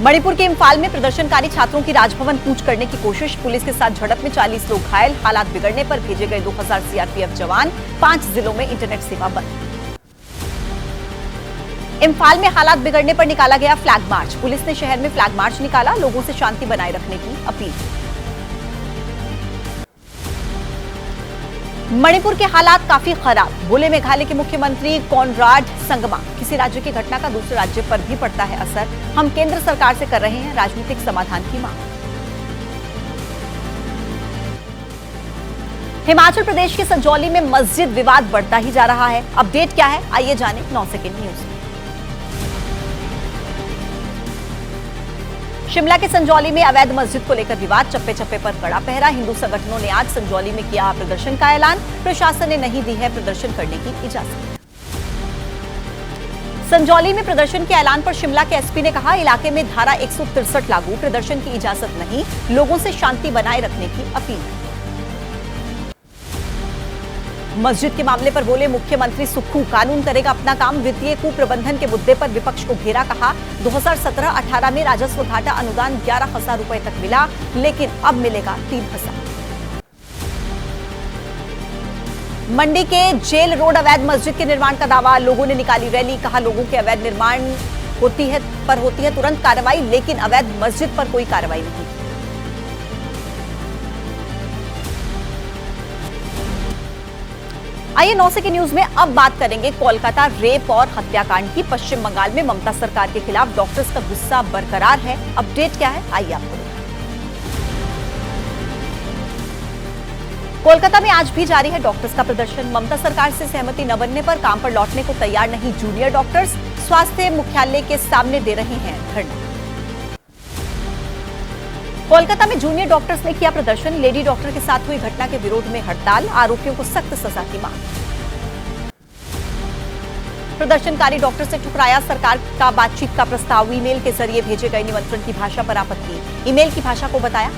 मणिपुर के इम्फाल में प्रदर्शनकारी छात्रों की राजभवन कूच करने की कोशिश, पुलिस के साथ झड़प में 40 लोग घायल, हालात बिगड़ने पर भेजे गए 2000 सीआरपीएफ जवान, 5 जिलों में इंटरनेट सेवा बंद। इम्फाल में हालात बिगड़ने पर निकाला गया फ्लैग मार्च, पुलिस ने शहर में फ्लैग मार्च निकाला, लोगों से शांति बनाए रखने की अपील। मणिपुर के हालात काफी खराब, बोले मेघालय के मुख्यमंत्री कॉनराड संगमा। किसी राज्य की घटना का दूसरे राज्य पर भी पड़ता है असर, हम केंद्र सरकार से कर रहे हैं राजनीतिक समाधान की मांग। हिमाचल प्रदेश के संजौली में मस्जिद विवाद बढ़ता ही जा रहा है, अपडेट क्या है आइए जानें 9 सेकंड न्यूज में। शिमला के संजौली में अवैध मस्जिद को लेकर विवाद, चप्पे चप्पे पर कड़ा पहरा, हिंदू संगठनों ने आज संजौली में किया प्रदर्शन का ऐलान, प्रशासन ने नहीं दी है प्रदर्शन करने की इजाजत। संजौली में प्रदर्शन के ऐलान पर शिमला के एसपी ने कहा, इलाके में धारा 163 लागू, प्रदर्शन की इजाजत नहीं, लोगों से शांति बनाए रखने की अपील। मस्जिद के मामले पर बोले मुख्यमंत्री सुक्खू, कानून करेगा अपना काम, वित्तीय कुप्रबंधन के मुद्दे पर विपक्ष को घेरा, कहा 2017-18 में राजस्व घाटा अनुदान 11,000 रुपए तक मिला, लेकिन अब मिलेगा 3,000। मंडी के जेल रोड अवैध मस्जिद के निर्माण का दावा, लोगों ने निकाली रैली, कहा लोगों के अवैध निर्माण होती है तुरंत कार्रवाई, लेकिन अवैध मस्जिद पर कोई कार्रवाई नहीं। आइए 9 सेकंड न्यूज में अब बात करेंगे कोलकाता रेप और हत्याकांड की। पश्चिम बंगाल में ममता सरकार के खिलाफ डॉक्टर्स का गुस्सा बरकरार है, अपडेट क्या है आइए आपको दिखाएं। कोलकाता में आज भी जारी है डॉक्टर्स का प्रदर्शन, ममता सरकार से सहमति न बनने पर काम पर लौटने को तैयार नहीं जूनियर डॉक्टर्स, स्वास्थ्य मुख्यालय के सामने दे रहे हैं धरना। कोलकाता में जूनियर डॉक्टर्स ने किया प्रदर्शन, लेडी डॉक्टर के साथ हुई घटना के विरोध में हड़ताल, आरोपियों को सख्त सजा की मांग। प्रदर्शनकारी डॉक्टर से ठुकराया सरकार का बातचीत का प्रस्ताव, ईमेल के जरिए भेजे गए निमंत्रण की भाषा पर आपत्ति, ईमेल की भाषा को बताया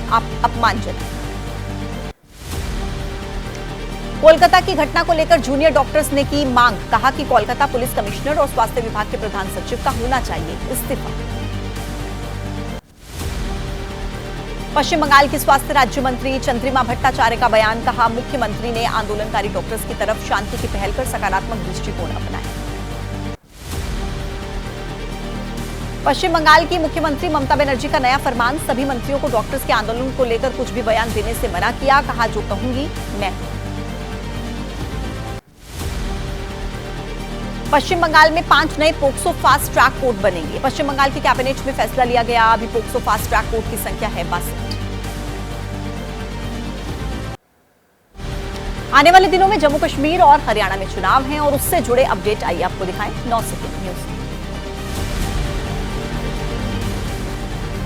अपमानजनक। कोलकाता की घटना को लेकर जूनियर डॉक्टर्स ने की मांग, कहा कि कोलकाता पुलिस कमिश्नर और स्वास्थ्य विभाग के प्रधान सचिव का होना चाहिए इस्तीफा। पश्चिम बंगाल की स्वास्थ्य राज्य मंत्री चंद्रिमा भट्टाचार्य का बयान, कहा मुख्यमंत्री ने आंदोलनकारी डॉक्टर्स की तरफ शांति की पहल कर सकारात्मक दृष्टिकोण अपनाया। पश्चिम बंगाल की मुख्यमंत्री ममता बनर्जी का नया फरमान, सभी मंत्रियों को डॉक्टर्स के आंदोलन को लेकर कुछ भी बयान देने से मना किया, कहा जो कहूंगी मैं। पश्चिम बंगाल में 5 नए पोक्सो फास्ट ट्रैक कोर्ट बनेंगे, पश्चिम बंगाल की कैबिनेट में फैसला लिया गया, अभी पोक्सो फास्ट ट्रैक कोर्ट की संख्या है 62। आने वाले दिनों में जम्मू कश्मीर और हरियाणा में चुनाव हैं और उससे जुड़े अपडेट आइए आपको दिखाएं 9 सेकंड न्यूज।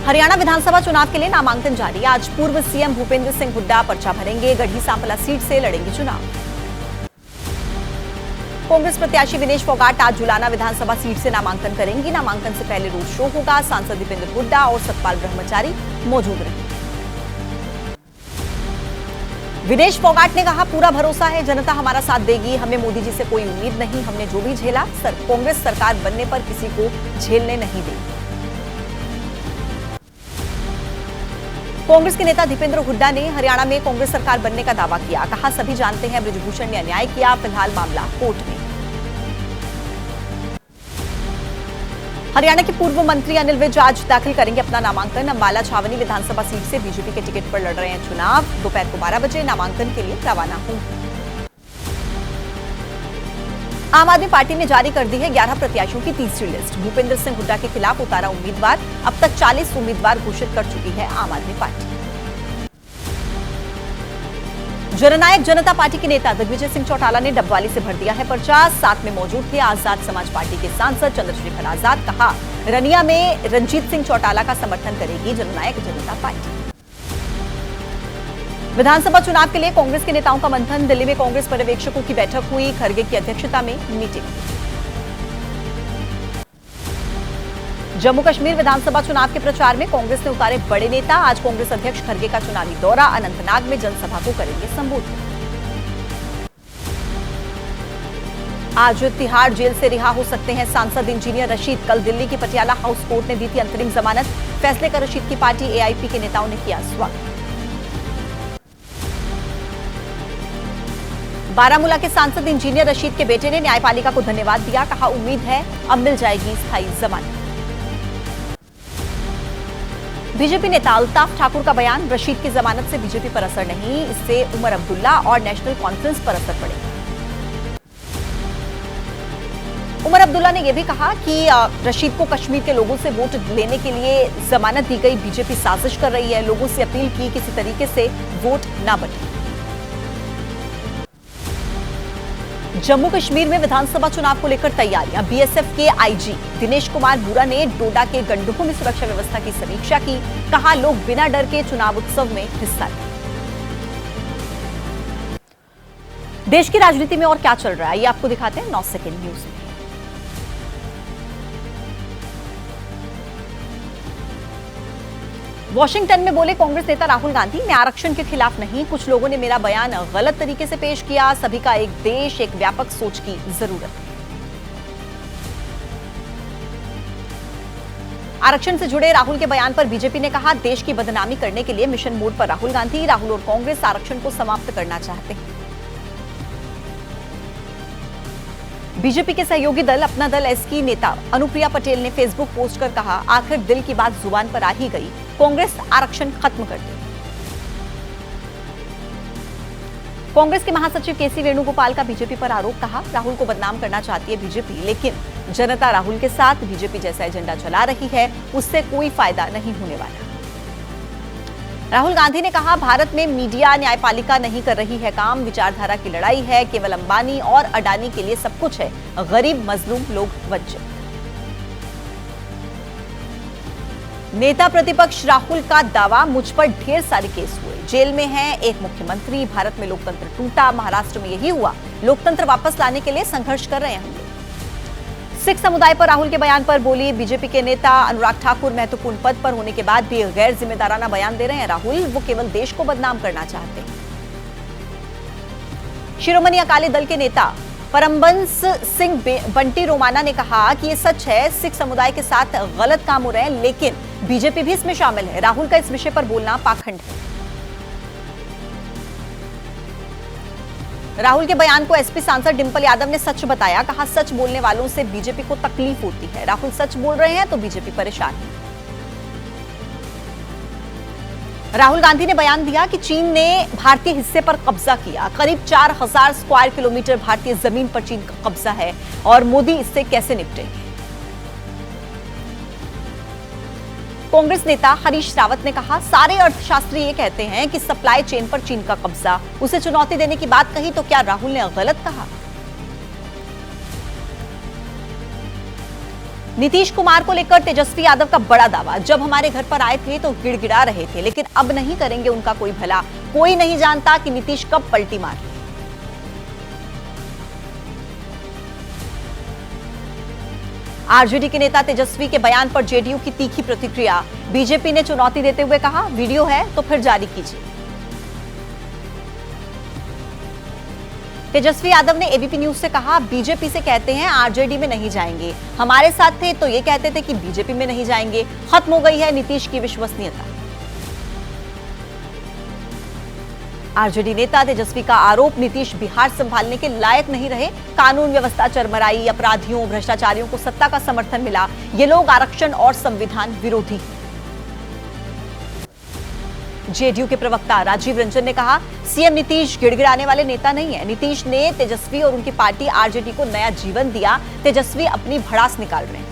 हरियाणा विधानसभा चुनाव के लिए नामांकन जारी, आज पूर्व सीएम भूपेंद्र सिंह हुड्डा पर्चा भरेंगे, गढ़ी सांपला सीट से लड़ेंगे चुनाव। कांग्रेस प्रत्याशी विनेश फोगाट आज जुलाना विधानसभा सीट से नामांकन करेंगी, नामांकन से पहले रोड शो होगा, सांसद दीपेंद्र हुड्डा और सतपाल ब्रह्मचारी मौजूद रहेंगे। विनेश फोगाट ने कहा पूरा भरोसा है, जनता हमारा साथ देगी, हमें मोदी जी से कोई उम्मीद नहीं, हमने जो भी झेला कांग्रेस सरकार बनने पर किसी को झेलने नहीं देगी। कांग्रेस के नेता दीपेंद्र हुड्डा ने हरियाणा में कांग्रेस सरकार बनने का दावा किया, कहा सभी जानते हैं बृजभूषण ने अन्याय किया, फिलहाल मामला कोर्ट में। हरियाणा के पूर्व मंत्री अनिल विज आज दाखिल करेंगे अपना नामांकन, अंबाला छावनी विधानसभा सीट से बीजेपी के टिकट पर लड़ रहे हैं चुनाव, दोपहर को 12 बजे नामांकन के लिए रवाना होंगे। आम आदमी पार्टी ने जारी कर दी है 11 प्रत्याशियों की तीसरी लिस्ट, भूपेंद्र सिंह हुड्डा के खिलाफ उतारा उम्मीदवार, अब तक 40 उम्मीदवार घोषित कर चुकी है आम आदमी पार्टी। जननायक जनता पार्टी के नेता दिग्विजय सिंह चौटाला ने डबवाली से भर दिया है पर्चा, साथ में मौजूद थे आजाद समाज पार्टी के सांसद चंद्रशेखर आजाद, कहा रनिया में रंजीत सिंह चौटाला का समर्थन करेगी जननायक जनता पार्टी। विधानसभा चुनाव के लिए कांग्रेस के नेताओं का मंथन, दिल्ली में कांग्रेस पर्यवेक्षकों की बैठक हुई, खड़गे की अध्यक्षता में मीटिंग। जम्मू कश्मीर विधानसभा चुनाव के प्रचार में कांग्रेस ने उतारे बड़े नेता, आज कांग्रेस अध्यक्ष खड़गे का चुनावी दौरा, अनंतनाग में जनसभा को करेंगे संबोधित। आज तिहाड़ जेल से रिहा हो सकते हैं सांसद इंजीनियर रशीद। कल दिल्ली की पटियाला हाउस कोर्ट ने दी थी अंतरिम जमानत। फैसले का रशीद की पार्टी एआईपी के नेताओं ने किया स्वागत। बारामूला के सांसद इंजीनियर रशीद के बेटे ने न्यायपालिका को धन्यवाद दिया। कहा, उम्मीद है अब मिल जाएगी स्थायी जमानत। बीजेपी नेता अल्ताफ ठाकुर का बयान, रशीद की जमानत से बीजेपी पर असर नहीं, इससे उमर अब्दुल्ला और नेशनल कॉन्फ्रेंस पर असर पड़ेगा। उमर अब्दुल्ला ने यह भी कहा कि रशीद को कश्मीर के लोगों से वोट लेने के लिए जमानत दी गई, बीजेपी साजिश कर रही है। लोगों से अपील की किसी तरीके से वोट ना बटे। जम्मू कश्मीर में विधानसभा चुनाव को लेकर तैयारियां। बीएसएफ के आईजी दिनेश कुमार बोरा ने डोडा के गंडकों में सुरक्षा व्यवस्था की समीक्षा की। कहा, लोग बिना डर के चुनाव उत्सव में हिस्सा लें। देश की राजनीति में और क्या चल रहा है, ये आपको दिखाते हैं 9 सेकंड न्यूज में। वॉशिंगटन में बोले कांग्रेस नेता राहुल गांधी, मैं आरक्षण के खिलाफ नहीं, कुछ लोगों ने मेरा बयान गलत तरीके से पेश किया। सभी का एक देश, एक व्यापक सोच की जरूरत है। आरक्षण से जुड़े राहुल के बयान पर बीजेपी ने कहा, देश की बदनामी करने के लिए मिशन मोड पर राहुल गांधी। राहुल और कांग्रेस आरक्षण को समाप्त करना चाहते हैं। बीजेपी के सहयोगी दल अपना दल एस की नेता अनुप्रिया पटेल ने फेसबुक पोस्ट कर कहा, आखिर दिल की बात जुबान पर आ ही गई, कांग्रेस आरक्षण खत्म कर दे। कांग्रेस के महासचिव केसी वेणुगोपाल का बीजेपी पर आरोप। कहा, राहुल को बदनाम करना चाहती है बीजेपी, लेकिन जनता राहुल के साथ, बीजेपी जैसा एजेंडा चला रही है, उससे कोई फायदा नहीं होने वाला। राहुल गांधी ने कहा, भारत में मीडिया, न्यायपालिका नहीं कर रही है काम, विचारधारा की लड़ाई है, केवल अंबानी और अडानी के लिए सब कुछ है, गरीब मजलूम लोग वंचित। नेता प्रतिपक्ष राहुल का दावा, मुझ पर ढेर सारे केस हुए, जेल में है एक मुख्यमंत्री, भारत में लोकतंत्र टूटा, महाराष्ट्र में यही हुआ, लोकतंत्र वापस लाने के लिए संघर्ष कर रहे हैं हम लोग। सिख समुदाय पर राहुल के बयान पर बोली बीजेपी के नेता अनुराग ठाकुर, महत्वपूर्ण पद पर होने के बाद भी गैर जिम्मेदाराना बयान दे रहे हैं राहुल, वो केवल देश को बदनाम करना चाहते हैं। शिरोमणि अकाली दल के नेता परमबंस सिंह बंटी रोमाना ने कहा कि ये सच है, सिख समुदाय के साथ गलत काम हो रहे हैं, लेकिन बीजेपी भी इसमें शामिल है। राहुल का इस विषय पर बोलना पाखंड है। राहुल के बयान को एसपी सांसद डिंपल यादव ने सच बताया। कहा, सच बोलने वालों से बीजेपी को तकलीफ होती है। राहुल सच बोल रहे हैं तो बीजेपी परेशान है। राहुल गांधी ने बयान दिया कि चीन ने भारतीय हिस्से पर कब्जा किया, करीब 4000 स्क्वायर किलोमीटर भारतीय जमीन पर चीन का कब्जा है और मोदी इससे कैसे निपटेंगे। कांग्रेस नेता हरीश रावत ने कहा, सारे अर्थशास्त्री ये कहते हैं कि सप्लाई चेन पर चीन का कब्जा, उसे चुनौती देने की बात कही तो क्या राहुल ने गलत कहा। नीतीश कुमार को लेकर तेजस्वी यादव का बड़ा दावा, जब हमारे घर पर आए थे तो गिड़गिड़ा रहे थे, लेकिन अब नहीं करेंगे उनका कोई भला, कोई नहीं जानता कि नीतीश कब पलटी मारे। आरजेडी के नेता तेजस्वी के बयान पर जेडीयू की तीखी प्रतिक्रिया। बीजेपी ने चुनौती देते हुए कहा, वीडियो है तो फिर जारी कीजिए। तेजस्वी यादव ने एबीपी न्यूज से कहा, बीजेपी से कहते हैं आरजेडी में नहीं जाएंगे, हमारे साथ थे तो ये कहते थे कि बीजेपी में नहीं जाएंगे, खत्म हो गई है नीतीश की विश्वसनीयता। आरजेडी नेता तेजस्वी का आरोप, नीतीश बिहार संभालने के लायक नहीं रहे, कानून व्यवस्था चरमराई, अपराधियों, भ्रष्टाचारियों को सत्ता का समर्थन मिला, ये लोग आरक्षण और संविधान विरोधी हैं। जेडीयू के प्रवक्ता राजीव रंजन ने कहा, सीएम नीतीश गिड़गिड़ाने वाले नेता नहीं है, नीतीश ने तेजस्वी और उनकी पार्टी आरजेडी को नया जीवन दिया, तेजस्वी अपनी भड़ास निकाल रहे हैं।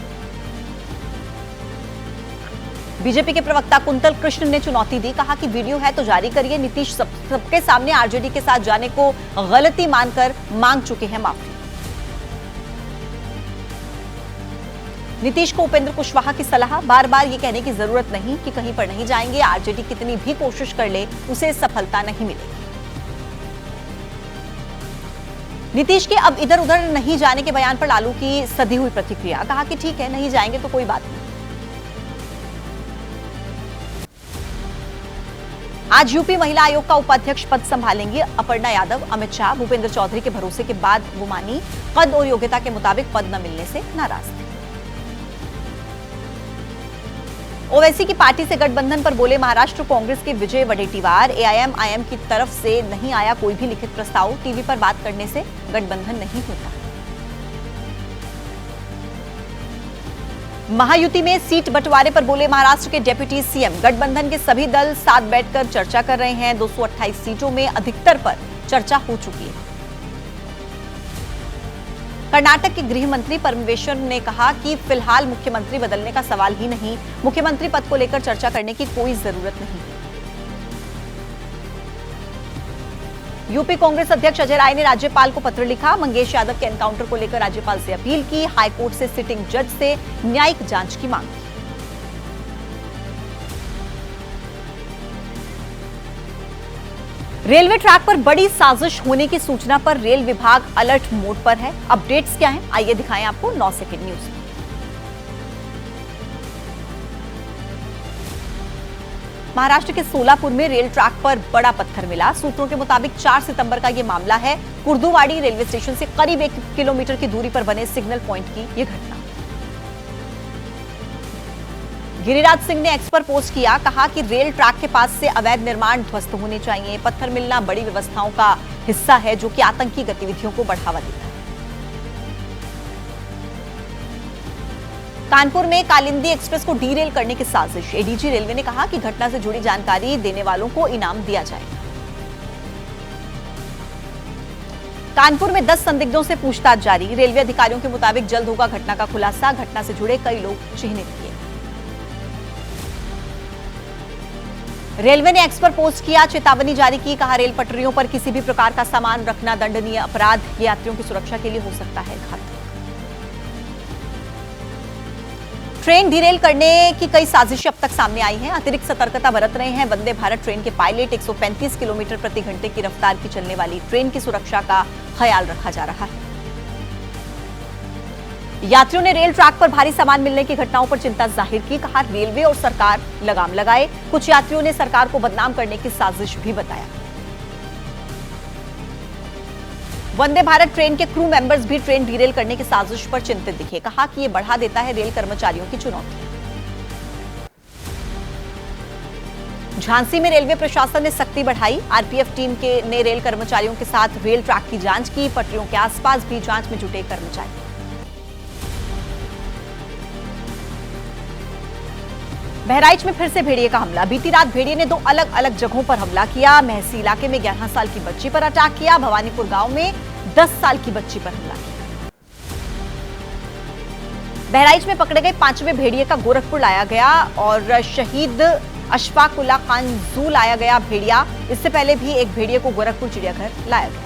बीजेपी के प्रवक्ता कुंतल कृष्ण ने चुनौती दी, कहा कि वीडियो है तो जारी करिए, नीतीश सबके सामने आरजेडी के साथ जाने को गलती मानकर मांग चुके हैं माफी। नीतीश को उपेंद्र कुशवाहा की सलाह, बार बार ये कहने की जरूरत नहीं कि कहीं पर नहीं जाएंगे, आरजेडी कितनी भी कोशिश कर ले उसे सफलता नहीं मिलेगी। नीतीश के अब इधर उधर नहीं जाने के बयान पर लालू की सधी हुई प्रतिक्रिया, कहा कि ठीक है नहीं जाएंगे तो कोई बात नहीं। आज यूपी महिला आयोग का उपाध्यक्ष पद संभालेंगी अपर्णा यादव। अमित शाह भूपेंद्र चौधरी के भरोसे के बाद वो मानी कद और योग्यता के मुताबिक पद न मिलने से नाराज थी। ओवैसी की पार्टी से गठबंधन पर बोले महाराष्ट्र कांग्रेस के विजय वडेट्टीवार। एआईएमआईएम की तरफ से नहीं आया कोई भी लिखित प्रस्ताव, टीवी पर बात करने से गठबंधन नहीं होता। महायुति में सीट बंटवारे पर बोले महाराष्ट्र के डिप्टी सीएम। गठबंधन के सभी दल साथ बैठकर चर्चा कर रहे हैं। 228 सीटों में अधिकतर पर चर्चा हो चुकी है। कर्नाटक के गृह मंत्री परमेश्वर ने कहा कि फिलहाल मुख्यमंत्री बदलने का सवाल ही नहीं, मुख्यमंत्री पद को लेकर चर्चा करने की कोई जरूरत नहीं। यूपी कांग्रेस अध्यक्ष अजय राय ने राज्यपाल को पत्र लिखा। मंगेश यादव के एनकाउंटर को लेकर राज्यपाल से अपील की। हाईकोर्ट से सिटिंग जज से न्यायिक जांच की मांग की। रेलवे ट्रैक पर बड़ी साजिश होने की सूचना पर रेल विभाग अलर्ट मोड पर है। अपडेट्स क्या हैं, आइए दिखाएं आपको 9 सेकंड न्यूज में। महाराष्ट्र के सोलापुर में रेल ट्रैक पर बड़ा पत्थर मिला। सूत्रों के मुताबिक 4 सितंबर का यह मामला है। कुर्दुवाड़ी रेलवे स्टेशन से करीब 1 किलोमीटर की दूरी पर बने सिग्नल पॉइंट की यह घटना। गिरिराज सिंह ने एक्स पर पोस्ट किया, कहा कि रेल ट्रैक के पास से अवैध निर्माण ध्वस्त होने चाहिए। पत्थर मिलना बड़ी व्यवस्थाओं का हिस्सा है जो कि आतंकी गतिविधियों को बढ़ावा देता है। कानपुर में कालिंदी एक्सप्रेस को डीरेल करने की साजिश। एडीजी रेलवे ने कहा कि घटना से जुड़ी जानकारी देने वालों को इनाम दिया जाएगा। कानपुर में 10 संदिग्धों से पूछताछ जारी। रेलवे अधिकारियों के मुताबिक जल्द होगा घटना का खुलासा। घटना से जुड़े कई लोग चिन्हित किए। रेलवे ने एक्स पर पोस्ट किया, चेतावनी जारी की। कहा रेल पटरियों पर किसी भी प्रकार का सामान रखना दंडनीय अपराध। ये यात्रियों की सुरक्षा के लिए हो सकता है घातक। ट्रेन डिरेल करने की कई साजिशें अब तक सामने आई हैं। अतिरिक्त सतर्कता बरत रहे हैं वंदे भारत ट्रेन के पायलट। 135 किलोमीटर प्रति घंटे की रफ्तार की चलने वाली ट्रेन की सुरक्षा का ख्याल रखा जा रहा है। यात्रियों ने रेल ट्रैक पर भारी सामान मिलने की घटनाओं पर चिंता जाहिर की। कहा रेलवे और सरकार लगाम लगाए। कुछ यात्रियों ने सरकार को बदनाम करने की साजिश भी बताया। वंदे भारत ट्रेन के क्रू मेंबर्स भी ट्रेन डीरेल करने की साजिश पर चिंतित दिखे। कहा कि यह बढ़ा देता है रेल कर्मचारियों की चुनौती। झांसी में रेलवे प्रशासन ने सख्ती बढ़ाई। आरपीएफ टीम ने रेल कर्मचारियों के साथ रेल ट्रैक की जांच की। पटरियों के आसपास भी जांच में जुटे कर्मचारी। बहराइच में फिर से भेड़िए का हमला। बीती रात भेड़िए ने 2 अलग अलग जगहों पर हमला किया। महसी इलाके में 11 साल की बच्ची पर अटैक किया। भवानीपुर गांव में 10 साल की बच्ची पर हमला किया। बहराइच में पकड़े गए 5वें भेड़िए का गोरखपुर लाया गया और शहीद अशफाकुल्ला खान जू लाया गया भेड़िया। इससे पहले भी एक भेड़िए को गोरखपुर चिड़ियाघर लाया गया।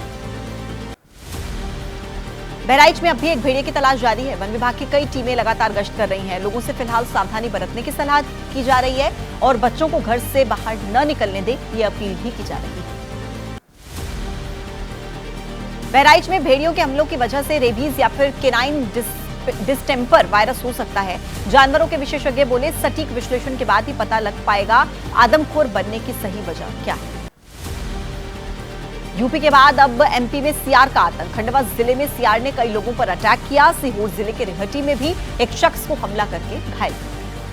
बहराइच में अब भी एक भेड़िए की तलाश जारी है। वन विभाग की कई टीमें लगातार गश्त कर रही हैं। लोगों से फिलहाल सावधानी बरतने की सलाह की जा रही है और बच्चों को घर से बाहर न निकलने दें, यह अपील भी की जा रही है। बहराइच में भेड़ियों के हमलों की वजह से रेबीज या फिर केनाइन डिस्टेंपर वायरस हो सकता है। जानवरों के विशेषज्ञ बोले सटीक विश्लेषण के बाद ही पता लग पाएगा आदमखोर बनने की सही वजह क्या है। यूपी के बाद अब एमपी में सीआर का आतंक। खंडवा जिले में सीआर ने कई लोगों पर अटैक किया। सीहोर जिले के रेहटी में भी एक शख्स को हमला करके घायल कर दिया।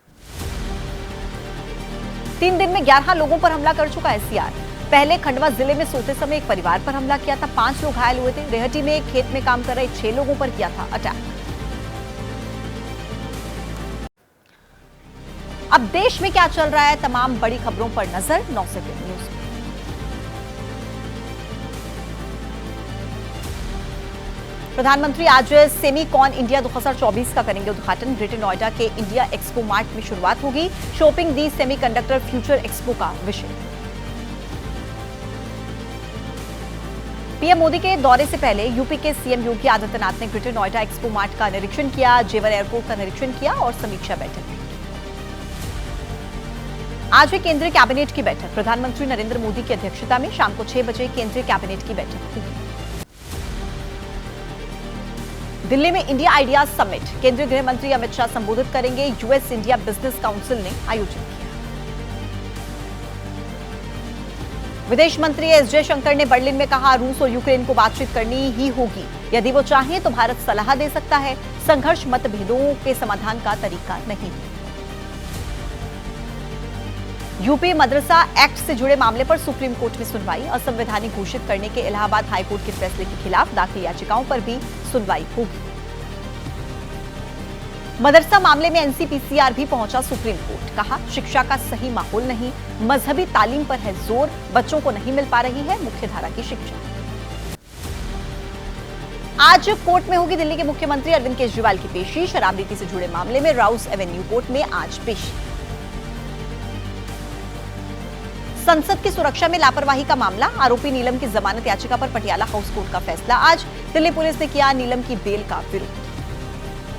3 दिन में 11 लोगों पर हमला कर चुका है सीआर। पहले खंडवा जिले में सोते समय एक परिवार पर हमला किया था। 5 लोग घायल हुए थे। रेहटी में एक खेत में काम कर रहे 6 लोगों पर किया था अटैक। अब देश में क्या चल रहा है, तमाम बड़ी खबरों पर नजर 9 सेकंड न्यूज में। प्रधानमंत्री आज सेमीकॉन इंडिया 2024 का करेंगे उद्घाटन। ग्रेटर नोएडा के इंडिया एक्सपो मार्ट में शुरुआत होगी। शॉपिंग दी सेमीकंडक्टर फ्यूचर एक्सपो का विषय। पीएम मोदी के दौरे से पहले यूपी के सीएम योगी आदित्यनाथ ने ग्रेटर नोएडा एक्सपो मार्ट का निरीक्षण किया। जेवर एयरपोर्ट का निरीक्षण किया और समीक्षा बैठक की। आज हुई केंद्रीय कैबिनेट की बैठक। प्रधानमंत्री नरेंद्र मोदी की अध्यक्षता में शाम को 6 बजे केंद्रीय कैबिनेट की बैठक होगी। दिल्ली में इंडिया आइडियाज समिट। केंद्रीय गृह मंत्री अमित शाह संबोधित करेंगे। यूएस इंडिया बिजनेस काउंसिल ने आयोजित किया। विदेश मंत्री एस जयशंकर ने बर्लिन में कहा, रूस और यूक्रेन को बातचीत करनी ही होगी। यदि वो चाहें तो भारत सलाह दे सकता है। संघर्ष मतभेदों के समाधान का तरीका नहीं है। यूपी मदरसा एक्ट से जुड़े मामले पर सुप्रीम कोर्ट में सुनवाई। असंवैधानिक घोषित करने के इलाहाबाद हाईकोर्ट के फैसले के खिलाफ दाखिल याचिकाओं पर भी सुनवाई होगी। मदरसा मामले में एनसीपीसीआर भी पहुंचा सुप्रीम कोर्ट। कहा, शिक्षा का सही माहौल नहीं, मजहबी तालीम पर है जोर, बच्चों को नहीं मिल पा रही है मुख्यधारा की शिक्षा। आज कोर्ट में होगी दिल्ली के मुख्यमंत्री अरविंद केजरीवाल की पेशी। शराब नीति से जुड़े मामले में राउस एवेन्यू कोर्ट में आज पेशी। संसद की सुरक्षा में लापरवाही का मामला, आरोपी नीलम की जमानत याचिका पर पटियाला हाउस कोर्ट का फैसला। आज दिल्ली पुलिस ने किया नीलम की बेल का विरोध।